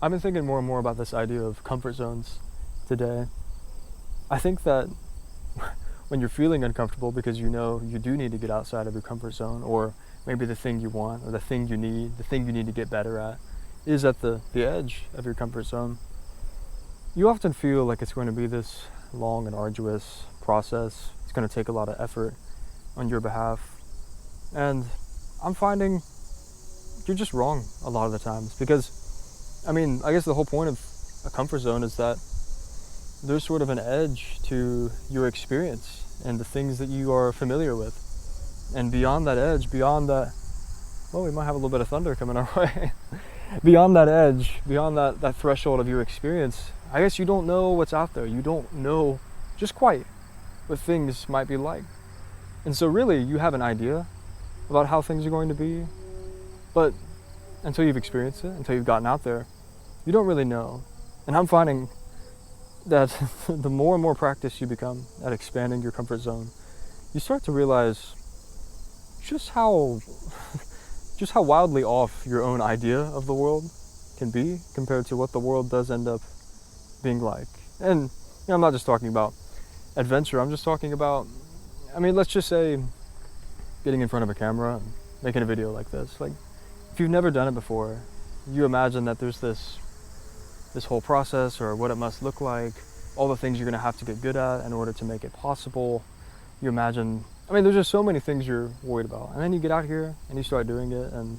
I've been thinking more and more about this idea of comfort zones today. I think that when you're feeling uncomfortable because you know you do need to get outside of your comfort zone, or maybe the thing you want, or the thing you need to get better at, is at the edge of your comfort zone, you often feel like it's going to be this long and arduous process. It's going to take a lot of effort on your behalf. And I'm finding you're just wrong a lot of the times because, I guess the whole point of a comfort zone is that there's sort of an edge to your experience and the things that you are familiar with. And beyond that edge, beyond that, well, we might have a little bit of thunder coming our way. Beyond that edge, beyond that threshold of your experience, I guess you don't know what's out there. You don't know just quite what things might be like. And so really, you have an idea about how things are going to be, but until you've experienced it, until you've gotten out there, you don't really know. And I'm finding that the more and more practice you become at expanding your comfort zone, you start to realize just how wildly off your own idea of the world can be compared to what the world does end up being like. And I'm not just talking about adventure, I'm just talking about, let's just say getting in front of a camera and making a video like this. Like, if you've never done it before, you imagine that there's this whole process, or what it must look like, all the things you're going to have to get good at in order to make it possible. You imagine, there's just so many things you're worried about. And then you get out here and you start doing it, and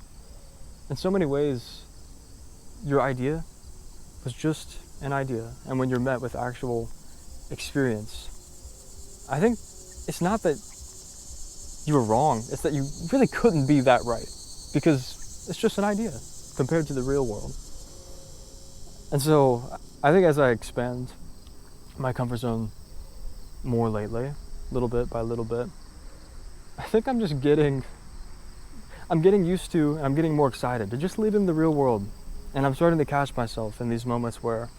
in so many ways, your idea was just an idea. And when you're met with actual experience, I think it's not that you were wrong, it's that you really couldn't be that right, because it's just an idea compared to the real world. And so I think as I expand my comfort zone more lately, little bit by little bit, I think I'm getting used to, and I'm getting more excited to just live in the real world. And I'm starting to catch myself in these moments where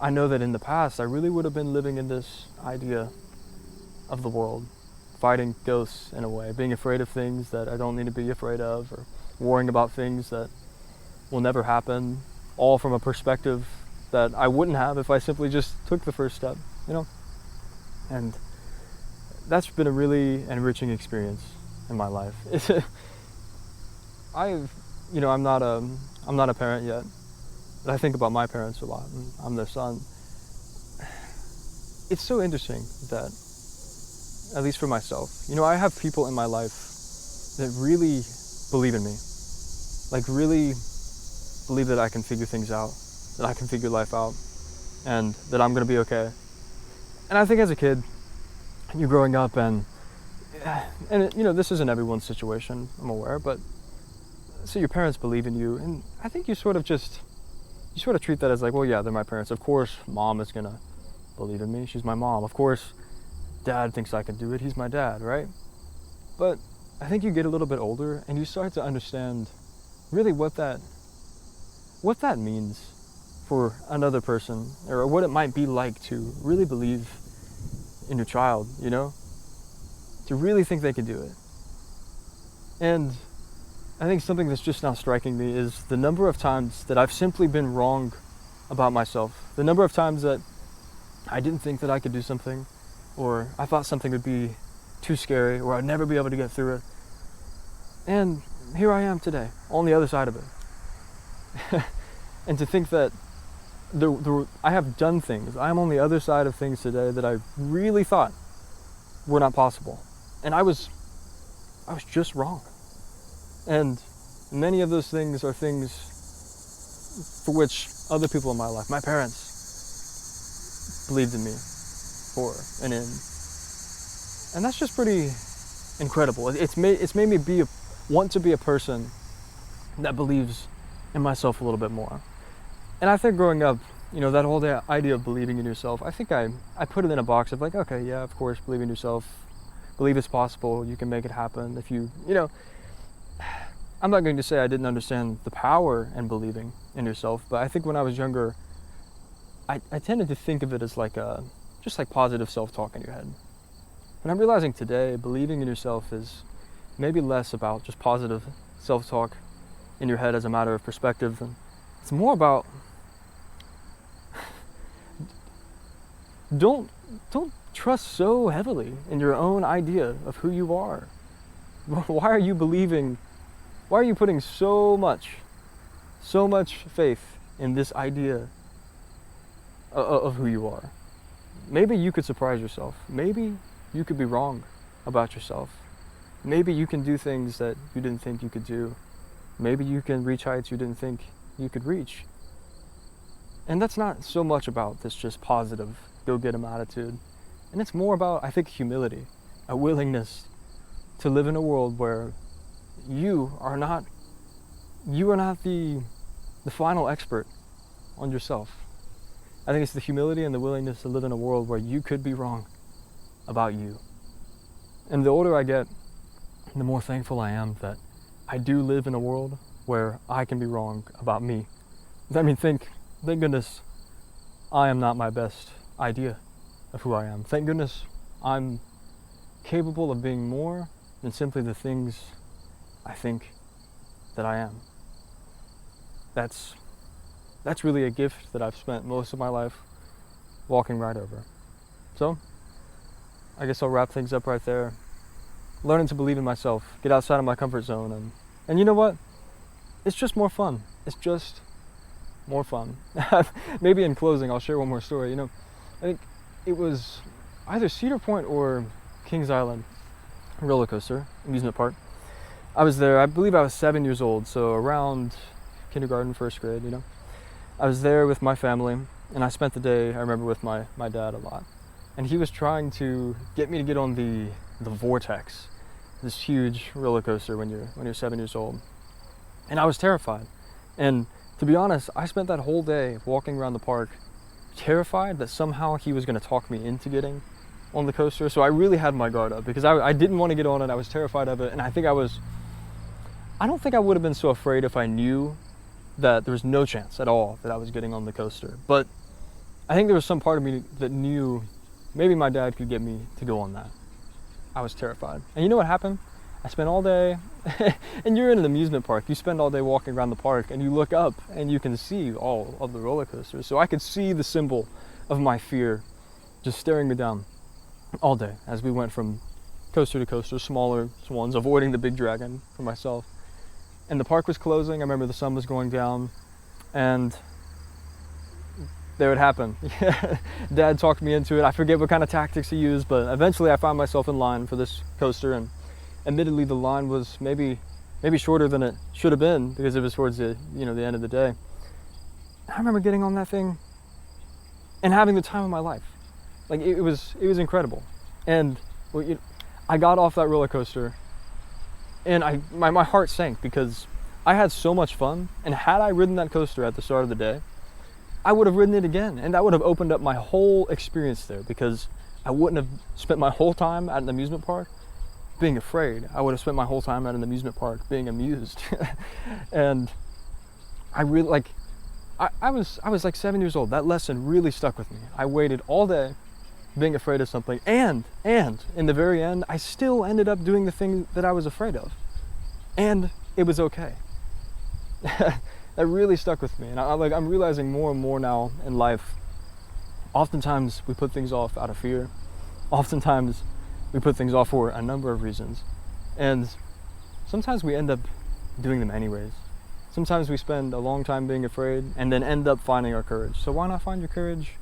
I know that in the past I really would have been living in this idea of the world, fighting ghosts in a way, being afraid of things that I don't need to be afraid of, or worrying about things that will never happen, all from a perspective that I wouldn't have if I simply just took the first step, And that's been a really enriching experience in my life. I'm not a parent yet, but I think about my parents a lot, and I'm their son. It's so interesting that, at least for myself, I have people in my life that really believe in me, like really believe that I can figure things out, that I can figure life out, and that I'm gonna be okay. And I think as a kid, you're growing up, and this isn't everyone's situation, I'm aware, but so your parents believe in you, and I think you sort of treat that as like, well, yeah, they're my parents. Of course, mom is gonna believe in me. She's my mom. Of course, dad thinks I can do it. He's my dad, right? But I think you get a little bit older, and you start to understand really what that means for another person, or what it might be like to really believe in your child, to really think they can do it. And I think something that's just now striking me is the number of times that I've simply been wrong about myself, the number of times that I didn't think that I could do something, or I thought something would be too scary, or I'd never be able to get through it. And here I am today, on the other side of it. And to think that I have done things, I'm on the other side of things today that I really thought were not possible. And I was just wrong. And many of those things are things for which other people in my life, my parents, believed in me for and in. And that's just pretty incredible. It's made me want to be a person that believes in myself a little bit more. And I think growing up, that whole idea of believing in yourself, I think I put it in a box of like, okay, yeah, of course, believe in yourself, believe it's possible, you can make it happen. If I'm not going to say I didn't understand the power in believing in yourself, but I think when I was younger, I tended to think of it as like just like positive self-talk in your head. And I'm realizing today, believing in yourself is maybe less about just positive self-talk in your head as a matter of perspective, and It's more about don't trust so heavily in your own idea of who you are. Why are you putting so much faith in this idea of who you are? Maybe you could surprise yourself. Maybe you could be wrong about yourself. Maybe you can do things that you didn't think you could do. Maybe you can reach heights you didn't think you could reach. And that's not so much about this just positive, go-get-em attitude. And it's more about, I think, humility, a willingness to live in a world where you are not the final expert on yourself. I think it's the humility and the willingness to live in a world where you could be wrong about you. And the older I get, the more thankful I am that I do live in a world where I can be wrong about me. I mean, thank goodness I am not my best idea of who I am. Thank goodness I'm capable of being more than simply the things I think that I am. That's really a gift that I've spent most of my life walking right over. So, I guess I'll wrap things up right there. Learning to believe in myself, get outside of my comfort zone, and you know what? It's just more fun. It's just more fun. Maybe in closing, I'll share one more story. I think it was either Cedar Point or Kings Island roller coaster, amusement park. I was there, I believe I was 7 years old, so around kindergarten, first grade, I was there with my family, and I spent the day, I remember, with my dad a lot. And he was trying to get me to get on the Vortex, this huge roller coaster when you're 7 years old. And I was terrified. And to be honest, I spent that whole day walking around the park terrified that somehow he was going to talk me into getting on the coaster. So I really had my guard up because I didn't want to get on it. I was terrified of it. And I don't think I would have been so afraid if I knew that there was no chance at all that I was getting on the coaster. But I think there was some part of me that knew maybe my dad could get me to go on that. I was terrified. And you know what happened? I spent all day, and you're in an amusement park, you spend all day walking around the park and you look up and you can see all of the roller coasters. So I could see the symbol of my fear just staring me down all day as we went from coaster to coaster, smaller ones, avoiding the big dragon for myself. And the park was closing. I remember the sun was going down, and there it happened. Dad talked me into it. I forget what kind of tactics he used, but eventually I found myself in line for this coaster, and admittedly the line was maybe shorter than it should have been because it was towards the end of the day. I remember getting on that thing and having the time of my life. Like it was incredible. And I got off that roller coaster and my heart sank because I had so much fun, and had I ridden that coaster at the start of the day, I would have ridden it again, and that would have opened up my whole experience there because I wouldn't have spent my whole time at an amusement park being afraid. I would have spent my whole time at an amusement park being amused. And I really I was like 7 years old. That lesson really stuck with me. I waited all day being afraid of something, and in the very end I still ended up doing the thing that I was afraid of, and it was okay. That really stuck with me, and I'm realizing more and more now in life, oftentimes we put things off out of fear. Oftentimes we put things off for a number of reasons, and sometimes we end up doing them anyways. Sometimes we spend a long time being afraid and then end up finding our courage. So why not find your courage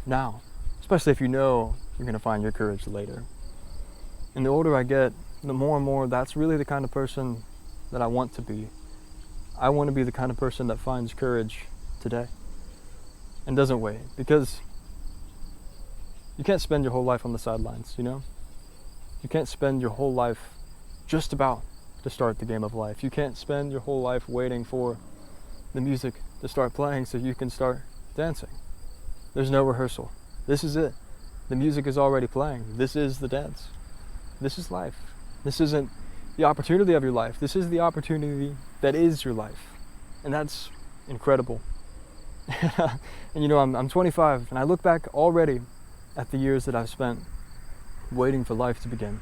now? Especially if you know you're going to find your courage later. And the older I get, the more and more that's really the kind of person that I want to be. I want to be the kind of person that finds courage today and doesn't wait, because you can't spend your whole life on the sidelines, You can't spend your whole life just about to start the game of life. You can't spend your whole life waiting for the music to start playing so you can start dancing. There's no rehearsal. This is it. The music is already playing. This is the dance. This is life. This isn't the opportunity of your life. This is the opportunity that is your life. And that's incredible. And I'm 25, and I look back already at the years that I've spent waiting for life to begin.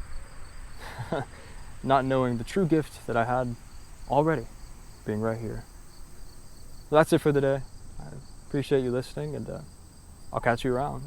Not knowing the true gift that I had already being right here. So that's it for the day. I appreciate you listening, and I'll catch you around.